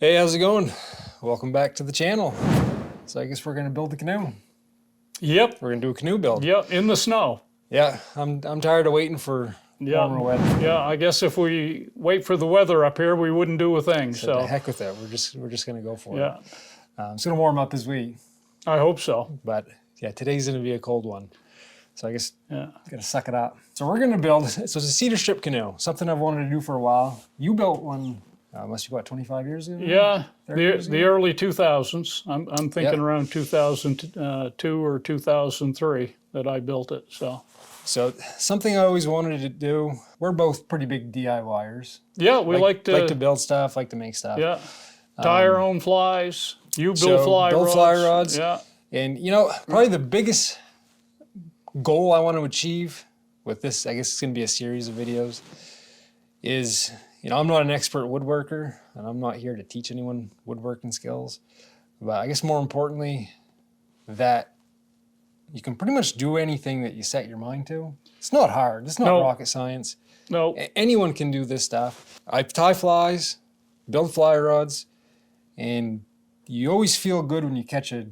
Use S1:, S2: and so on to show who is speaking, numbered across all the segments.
S1: Hey, how's it going? Welcome back to the channel. So I guess we're gonna build a canoe.
S2: Yep.
S1: We're gonna do a canoe build.
S2: Yep, in the snow.
S1: Yeah, I'm tired of waiting for warmer weather.
S2: Yeah, I guess if we wait for the weather up here, we wouldn't do a thing. So
S1: the heck with it. We're just gonna go for
S2: yeah.
S1: it. It's gonna warm up as we.
S2: I hope so.
S1: But yeah, today's gonna be a cold one. So I guess gotta suck it up. So we're gonna build. So it's a cedar strip canoe. Something I've wanted to do for a while. You built one. Must be what, 25 years ago?
S2: Yeah, the early 2000s. I'm thinking around 2002 or 2003 that I built it. So
S1: something I always wanted to do. We're both pretty big DIYers.
S2: Yeah, we like to
S1: build stuff, like to make stuff.
S2: Yeah, tie our own flies. You build fly rods. Yeah,
S1: and you know, probably the biggest goal I want to achieve with this, I guess it's going to be a series of videos, is, you know, I'm not an expert woodworker, and I'm not here to teach anyone woodworking skills, but I guess more importantly, that you can pretty much do anything that you set your mind to. It's not hard. It's not rocket science.
S2: No.
S1: Anyone can do this stuff. I tie flies, build fly rods, and you always feel good when you catch a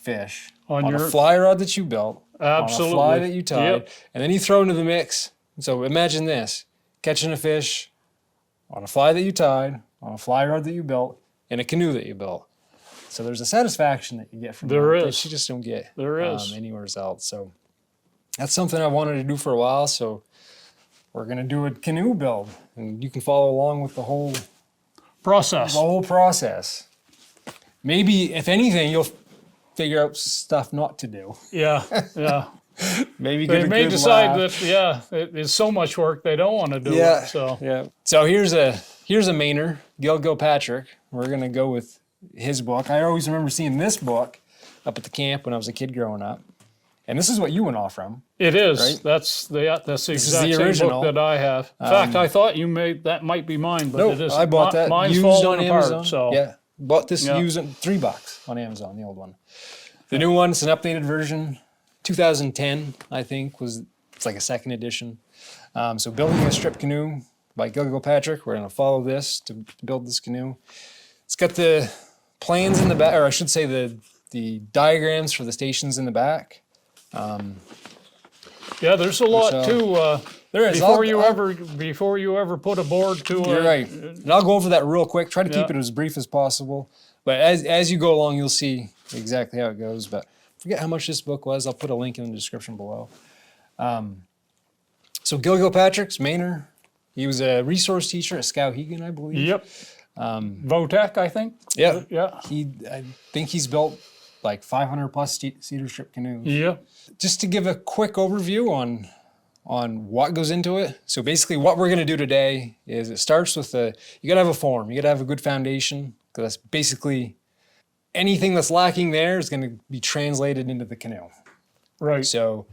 S1: fish on a fly rod that you built,
S2: absolutely,
S1: on a fly that you tied, and then you throw into the mix. So imagine this, catching a fish on a fly that you tied, on a fly rod that you built, in a canoe that you built. So there's a satisfaction that you get from that that you just don't get anywhere else. So that's something I wanted to do for a while. So we're going to do a canoe build, and you can follow along with the whole process. The whole process. Maybe, if anything, you'll figure out stuff not to do.
S2: Yeah, yeah.
S1: Maybe
S2: they may decide that it's so much work they don't want to do it.
S1: So here's a Mainer, Gilpatrick. We're gonna go with his book. I always remember seeing this book up at the camp when I was a kid growing up, and this is what you went off from.
S2: It is.
S1: Right?
S2: That's the exact same book that I have. In fact, I thought you made that might be mine, but it isn't.
S1: I bought that
S2: mine's
S1: used on
S2: apart,
S1: Amazon.
S2: So
S1: yeah, bought this used at $3 on Amazon, the old one. The new one, it's an updated version. 2010, I think, it's like a second edition. So building a strip canoe by Gilpatrick. We're gonna follow this to build this canoe. It's got the plans in the back, or I should say the diagrams for the stations in the back.
S2: Yeah, there's a lot too.
S1: There is.
S2: Before you ever put a board to it.
S1: You're right. And I'll go over that real quick. Try to keep it as brief as possible. But as you go along, you'll see exactly how it goes. But forget how much this book was. I'll put a link in the description below. So Gilpatrick's Mainer. He was a resource teacher at Skowhegan, I believe.
S2: Yep. Votech, I think.
S1: Yeah.
S2: Yeah.
S1: I think he's built like 500 plus cedar strip canoes.
S2: Yeah.
S1: Just to give a quick overview on what goes into it. So basically what we're gonna do today is it starts with you gotta have a form. You gotta have a good foundation, because that's basically anything that's lacking there is gonna be translated into the canoe.
S2: Right.
S1: So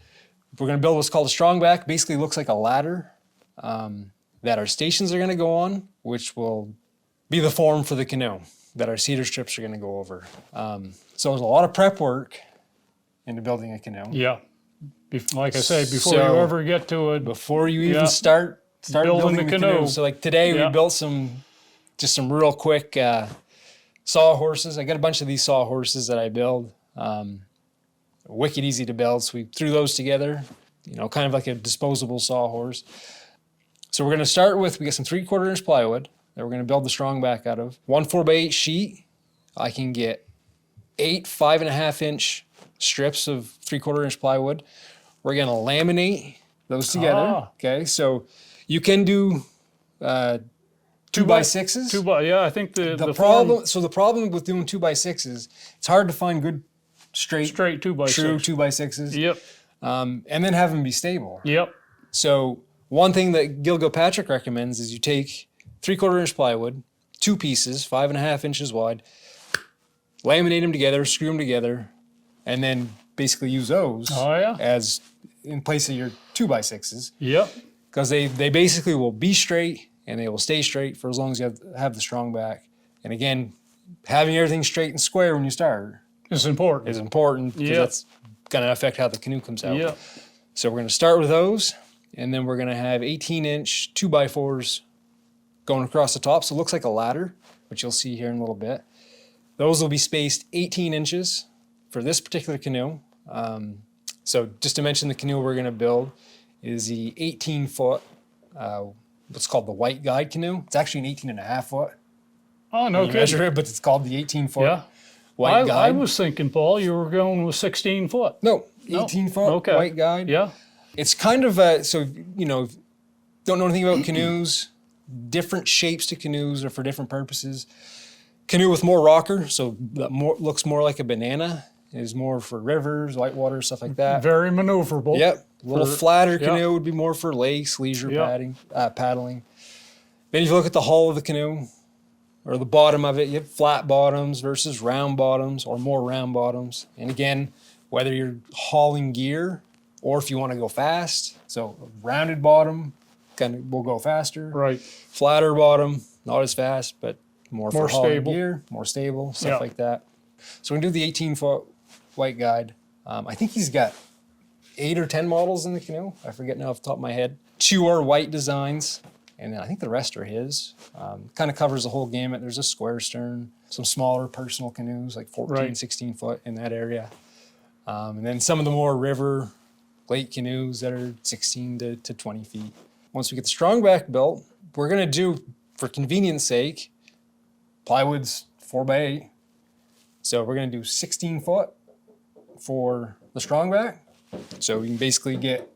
S1: we're gonna build what's called a strongback. Basically looks like a ladder that our stations are gonna go on, which will be the form for the canoe that our cedar strips are gonna go over. So there's a lot of prep work into building a canoe.
S2: Yeah. Like I say, before you ever get to it.
S1: Before you even start building the canoe. So like today we built just some real quick sawhorses. I got a bunch of these sawhorses that I build. Wicked easy to build. So we threw those together, you know, kind of like a disposable sawhorse. So we're gonna start with, we got some 3/4 inch plywood that we're gonna build the strongback out of. 1 4x8 sheet. I can get 8 5.5 inch strips of 3/4 inch plywood. We're gonna laminate those together. Okay, so you can do 2x6s.
S2: I think the
S1: problem. So the problem with doing 2x6s, it's hard to find good straight
S2: 2x6.
S1: true 2x6s.
S2: Yep.
S1: And then have them be stable.
S2: Yep.
S1: So one thing that Gilpatrick recommends is you take 3/4 inch plywood, 2 pieces, 5.5 inches wide, laminate them together, screw them together, and then basically use those as in place of your 2x6s.
S2: Yep.
S1: Because they basically will be straight and they will stay straight for as long as you have the strongback. And again, having everything straight and square when you start
S2: is important.
S1: Because that's going to affect how the canoe comes out.
S2: Yep.
S1: So we're going to start with those, and then we're going to have 18 inch 2x4s going across the top. So it looks like a ladder, which you'll see here in a little bit. Those will be spaced 18 inches for this particular canoe. So just to mention, the canoe we're going to build is the 18-foot, what's called the white guide canoe. It's actually an 18.5 foot.
S2: Oh, no kidding.
S1: Measure it, but it's called the 18-foot.
S2: Yeah.
S1: White guide.
S2: I was thinking, Paul, you were going with 16 foot.
S1: No, 18 foot white guide.
S2: Yeah.
S1: It's kind of so, you know, don't know anything about canoes, different shapes to canoes are for different purposes. Canoe with more rocker, so that looks more like a banana, is more for rivers, whitewater, stuff like that.
S2: Very maneuverable.
S1: Yep. A little flatter canoe would be more for lakes, leisure paddling. Then if you look at the hull of the canoe, or the bottom of it, you have flat bottoms versus round bottoms, or more round bottoms. And again, whether you're hauling gear or if you want to go fast, so a rounded bottom kind of will go faster.
S2: Right.
S1: Flatter bottom, not as fast, but more for hauling
S2: stable
S1: gear, more stable, stuff like that. So we're gonna do the 18-foot white guide. I think he's got 8 or 10 models in the canoe. I forget now off the top of my head. 2 are white designs, and then I think the rest are his. Kind of covers the whole gamut. There's a square stern, some smaller personal canoes, like 14, 16 foot in that area. And then some of the more river, lake canoes that are 16 to 20 feet. Once we get the Strongback built, we're gonna do, for convenience sake, plywood's 4x8. So we're gonna do 16 foot for the Strongback. So we can basically get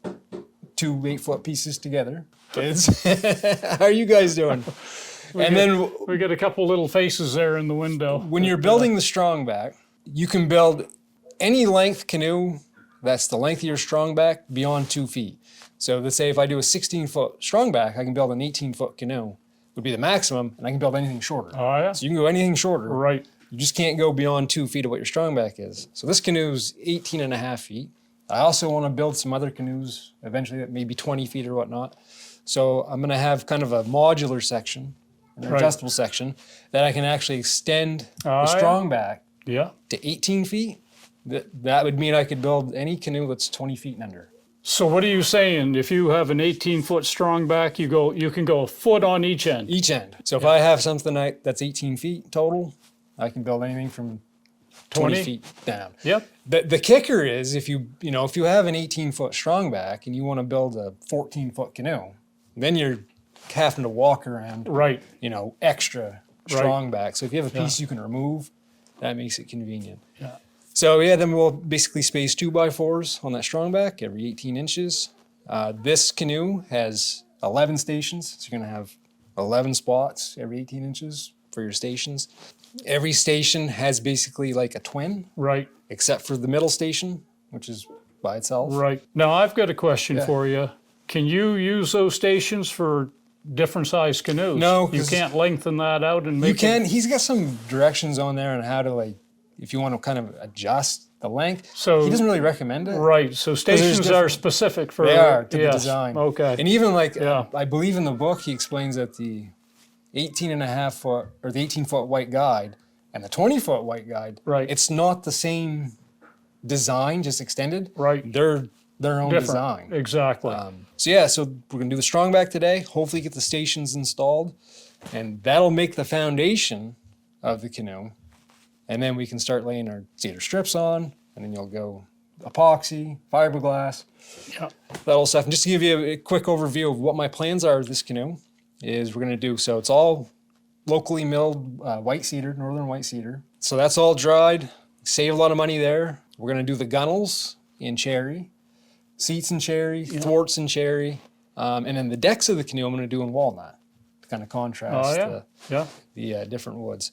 S1: 2 8-foot pieces together. Kids, how are you guys doing?
S2: We get a couple little faces there in the window.
S1: When you're building the Strongback, you can build any length canoe that's the length of your Strongback beyond 2 feet. So let's say if I do a 16-foot Strongback, I can build an 18-foot canoe, would be the maximum, and I can build anything shorter.
S2: Oh, yeah.
S1: So you can go anything shorter.
S2: Right.
S1: You just can't go beyond 2 feet of what your Strongback is. So this canoe's 18.5 feet. I also want to build some other canoes eventually that may be 20 feet or whatnot. So I'm going to have kind of a modular section, an adjustable section, that I can actually extend the Strongback to 18 feet. That would mean I could build any canoe that's 20 feet and under.
S2: So what are you saying? If you have an 18-foot Strongback, you can go a foot on each end.
S1: Each end. So if I have something that's 18 feet total, I can build anything from 20 feet down.
S2: Yep.
S1: The kicker is if you have an 18-foot Strongback and you want to build a 14-foot canoe, then you're having to walk around, extra Strongback. So if you have a piece you can remove, that makes it convenient.
S2: Yeah.
S1: So then we'll basically space 2x4s on that Strongback every 18 inches. This canoe has 11 stations, so you're gonna have 11 spots every 18 inches for your stations. Every station has basically like a twin.
S2: Right.
S1: Except for the middle station, which is by itself.
S2: Right. Now I've got a question for you. Can you use those stations for different size canoes?
S1: No.
S2: You can't lengthen that out and make
S1: He's got some directions on there on how to if you want to kind of adjust the length.
S2: So
S1: he doesn't really recommend it.
S2: Right. So stations are specific for
S1: the design.
S2: Okay.
S1: And even I believe in the book he explains that the 18.5 foot or the 18-foot white guide and the 20-foot white guide, it's not the same design, just extended.
S2: Right.
S1: They're their own design.
S2: Exactly.
S1: So we're gonna do the Strongback today. Hopefully get the stations installed, and that'll make the foundation of the canoe. And then we can start laying our cedar strips on, and then you'll go epoxy, fiberglass, that whole stuff. And just to give you a quick overview of what my plans are with this canoe, is we're gonna do, so it's all locally milled white cedar, northern white cedar. So that's all dried, save a lot of money there. We're gonna do the gunnels in cherry, seats in cherry, thwarts in cherry, and then the decks of the canoe I'm gonna do in walnut to kind of contrast the different woods.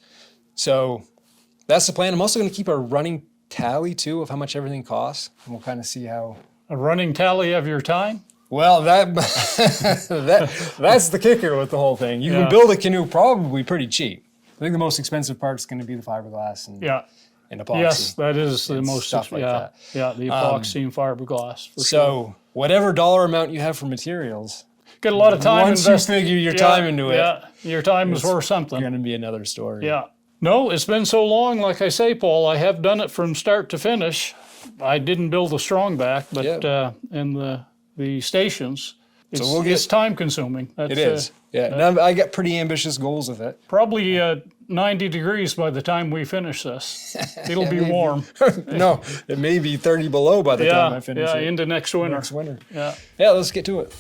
S1: So that's the plan. I'm also gonna keep a running tally too of how much everything costs, and we'll kind of see how.
S2: A running tally of your time?
S1: Well, that's the kicker with the whole thing. You can build a canoe probably pretty cheap. I think the most expensive part is going to be the fiberglass and epoxy.
S2: Yes, that is the most
S1: stuff like that.
S2: Yeah, the epoxy and fiberglass.
S1: So whatever dollar amount you have for materials,
S2: get a lot of time.
S1: Once you figure your time into it,
S2: your time is worth something.
S1: It's going to be another story.
S2: Yeah. No, it's been so long. Like I say, Paul, I have done it from start to finish. I didn't build a Strongback, but in the stations, it's time consuming.
S1: It is. And I got pretty ambitious goals with it.
S2: Probably 90 degrees by the time we finish this. It'll be warm.
S1: No, it may be 30 below by the time I finish it.
S2: Yeah, into next winter.
S1: Next winter.
S2: Yeah.
S1: Yeah, let's get to it.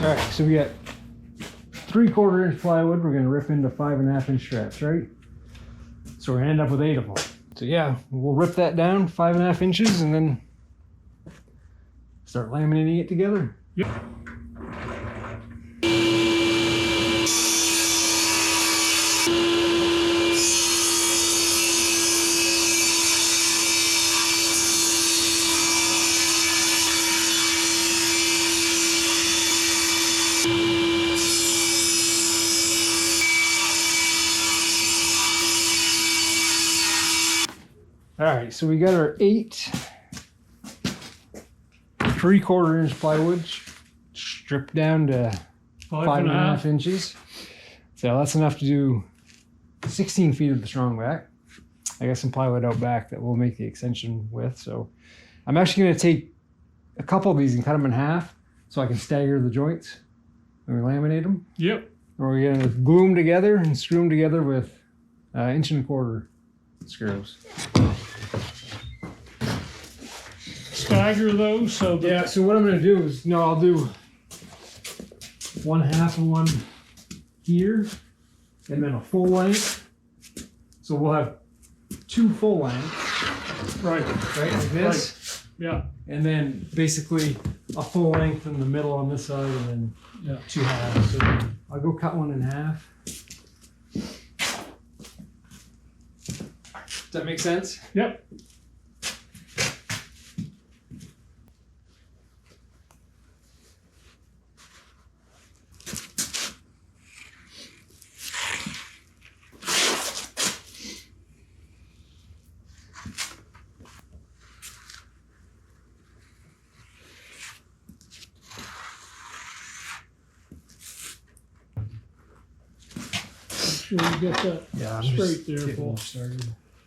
S1: All right, so we got 3/4 inch plywood. We're gonna rip into 5.5 inch straps, right? So we're gonna end up with 8 of them. So yeah, we'll rip that down 5.5 inches and then start laminating it together.
S2: Yep.
S1: All right, so we got our 8 3/4 inch plywood stripped down to 5.5 inches. So that's enough to do 16 feet of the Strongback. I got some plywood out back that we'll make the extension with. So I'm actually going to take a couple of these and cut them in half so I can stagger the joints when we laminate them.
S2: Yep.
S1: And we're going to glue them together and screw them together with 1.25 inch screws.
S2: Stagger those so that...
S1: Yeah, so what I'm going to do is, I'll do 1/2 of one here and then a full length. So we'll have 2 full lengths.
S2: Right.
S1: Right, like this.
S2: Right. Yeah.
S1: And then basically a full length in the middle on this side and then 2 halves. So I'll go cut one in half. Does that make sense?
S2: Yep. Sure you get that straight there, Paul.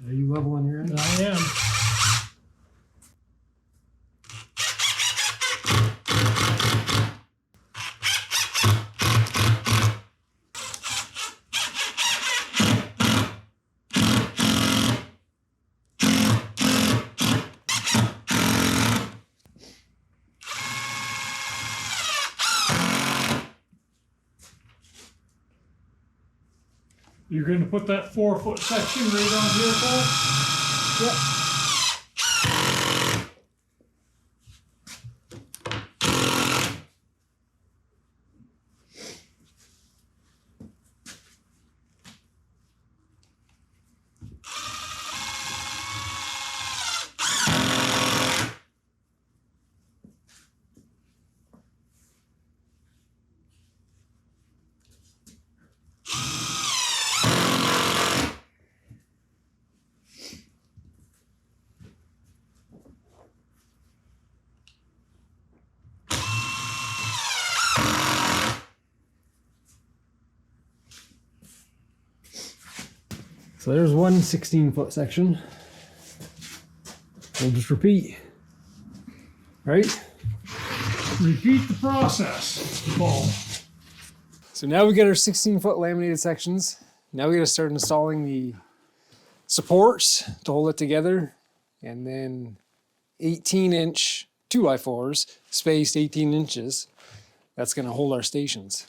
S1: Are you level on your end?
S2: I am. You're going to put that 4-foot section right on here, Paul?
S1: Yep. So there's one 16-foot section. We'll just repeat, right?
S2: Repeat the process, Paul.
S1: So now we get our 16-foot laminated sections. Now we got to start installing the supports to hold it together, and then 18-inch 2x4s spaced 18 inches. That's going to hold our stations.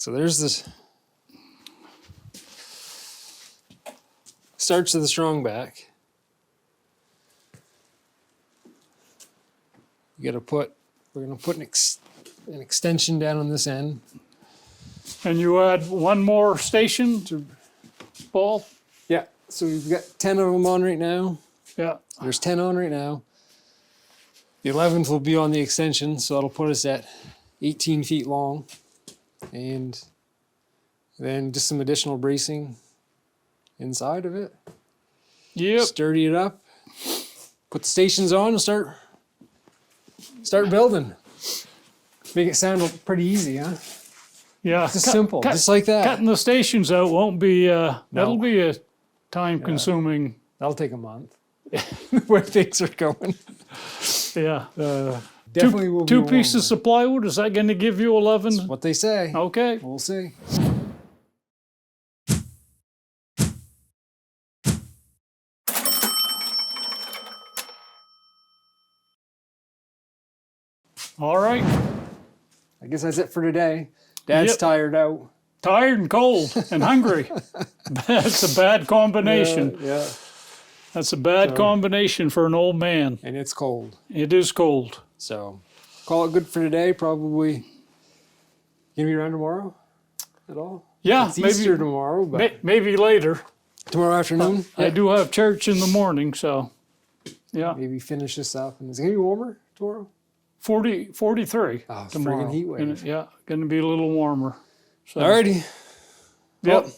S1: So there's this starts of the Strongback. You got to put. We're going to put an extension down on this end.
S2: And you add one more station to Paul?
S1: Yeah. So we've got 10 of them on right now.
S2: Yeah.
S1: There's 10 on right now. The 11th will be on the extension, so that'll put us at 18 feet long. And then just some additional bracing inside of it.
S2: Yep.
S1: Sturdy it up. Put the stations on and start building. Make it sound pretty easy, huh?
S2: Yeah.
S1: Just simple, just like that.
S2: Cutting the stations out won't be, that'll be a time-consuming.
S1: That'll take a month. Where things are going.
S2: Yeah.
S1: Definitely will be
S2: two pieces of plywood, is that going to give you 11?
S1: That's what they say.
S2: Okay.
S1: We'll see.
S2: All right.
S1: I guess that's it for today. Dad's tired out.
S2: Tired and cold and hungry. That's a bad combination.
S1: Yeah.
S2: That's a bad combination for an old man.
S1: And it's cold.
S2: It is cold.
S1: So call it good for today. Probably gonna be around tomorrow at all?
S2: Yeah,
S1: it's Easter tomorrow, but
S2: maybe later.
S1: Tomorrow afternoon.
S2: I do have church in the morning, so yeah.
S1: Maybe finish this up. And is it gonna be warmer tomorrow?
S2: 43
S1: Oh,
S2: tomorrow.
S1: friggin' heat wave.
S2: Going to be a little warmer. So.
S1: Alrighty.
S2: Yep.
S1: Well,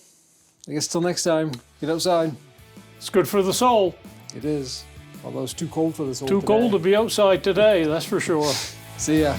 S1: I guess till next time. Get outside.
S2: It's good for the soul.
S1: It is. Although it's too cold for the soul.
S2: Too cold to be outside today, that's for sure.
S1: See ya.